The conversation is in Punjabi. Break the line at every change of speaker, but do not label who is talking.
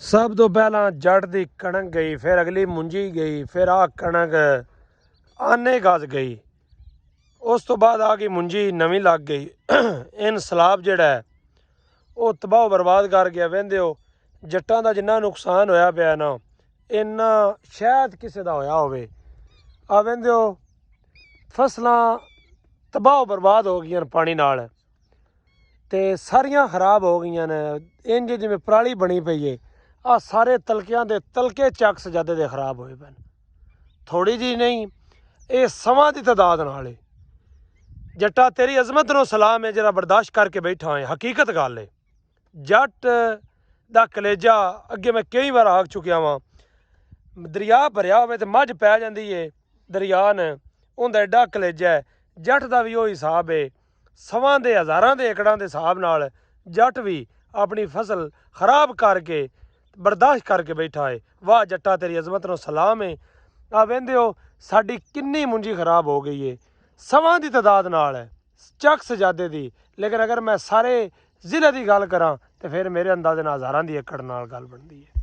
सब तो पहला जट दी कणक गई, फिर अगली मुंजी गई, फिर आ कणक आने गज गई। उस तो बाद आ गई मुंजी नवीं लग गई। इन सलाब जिहड़ा है ਉਹ ਤਬਾਹ ਬਰਬਾਦ ਕਰ ਗਿਆ। ਵਹਿੰਦੇ ਹੋ ਜੱਟਾਂ ਦਾ ਜਿੰਨਾ ਨੁਕਸਾਨ ਹੋਇਆ ਪਿਆ ਨਾ, ਇੰਨਾ ਸ਼ਾਇਦ ਕਿਸੇ ਦਾ ਹੋਇਆ ਹੋਵੇ। ਆ ਵਹਿੰਦੇ ਹੋ ਫਸਲਾਂ ਤਬਾਹ ਬਰਬਾਦ ਹੋ ਗਈਆਂ ਪਾਣੀ ਨਾਲ, ਅਤੇ ਸਾਰੀਆਂ ਖਰਾਬ ਹੋ ਗਈਆਂ ਨੇ। ਇੰਝ ਜਿਵੇਂ ਪਰਾਲੀ ਬਣੀ ਪਈ ਹੈ, ਆ ਸਾਰੇ ਤਲਕਿਆਂ ਦੇ ਤਲਕੇ ਚੱਕ ਸਜਾਦੇ ਦੇ ਖਰਾਬ ਹੋਏ ਪਏ। ਥੋੜ੍ਹੀ ਜਿਹੀ ਨਹੀਂ, ਇਹ ਸਮਾਂ ਦੀ ਤਾਦਾਦ ਨਾਲ ਹੈ। ਜੱਟਾ ਤੇਰੀ ਅਜ਼ਮਤ ਨੂੰ ਸਲਾਮ ਹੈ ਜਿਹੜਾ ਬਰਦਾਸ਼ਤ ਕਰਕੇ ਬੈਠਾ ਹੈ। ਹਕੀਕਤ ਗੱਲ ਹੈ, ਜੱਟ ਦਾ ਕਲੇਜਾ ਅੱਗੇ ਮੈਂ ਕਈ ਵਾਰ ਆਖ ਚੁੱਕਿਆ ਵਾਂ। ਦਰਿਆ ਭਰਿਆ ਹੋਵੇ ਤੇ ਮੱਝ ਪੈ ਜਾਂਦੀ ਹੈ ਦਰਿਆ ਨੇ, ਉਹਦਾ ਐਡਾ ਕਲੇਜਾ ਹੈ। ਜੱਟ ਦਾ ਵੀ ਉਹ ਹਿਸਾਬ ਹੈ, ਸਵਾਂ ਦੇ ਹਜ਼ਾਰਾਂ ਦੇ ਏਕੜਾਂ ਦੇ ਹਿਸਾਬ ਨਾਲ ਜੱਟ ਵੀ ਆਪਣੀ ਫਸਲ ਖਰਾਬ ਕਰਕੇ ਬਰਦਾਸ਼ਤ ਕਰਕੇ ਬੈਠਾ ਹੈ। ਵਾਹ ਜੱਟਾ ਤੇਰੀ ਅਜ਼ਮਤ ਨੂੰ ਸਲਾਮ ਹੈ। ਆ ਵਹਿੰਦੇ ਹੋ ਸਾਡੀ ਕਿੰਨੀ ਮੁੰਜੀ ਖਰਾਬ ਹੋ ਗਈ ਹੈ, ਸਵਾਂ ਦੀ ਤਾਦਾਦ ਨਾਲ ਹੈ, ਚੱਕ ਸਜਾਦੇ ਦੀ। ਲੇਕਿਨ ਅਗਰ ਮੈਂ ਸਾਰੇ ਜ਼ਿਲ੍ਹੇ ਦੀ ਗੱਲ ਕਰਾਂ ਤਾਂ ਫਿਰ ਮੇਰੇ ਅੰਦਾਜ਼ੇ ਨਾਲ ਹਜ਼ਾਰਾਂ ਦੀ ਏਕੜ ਨਾਲ ਗੱਲ ਬਣਦੀ ਹੈ।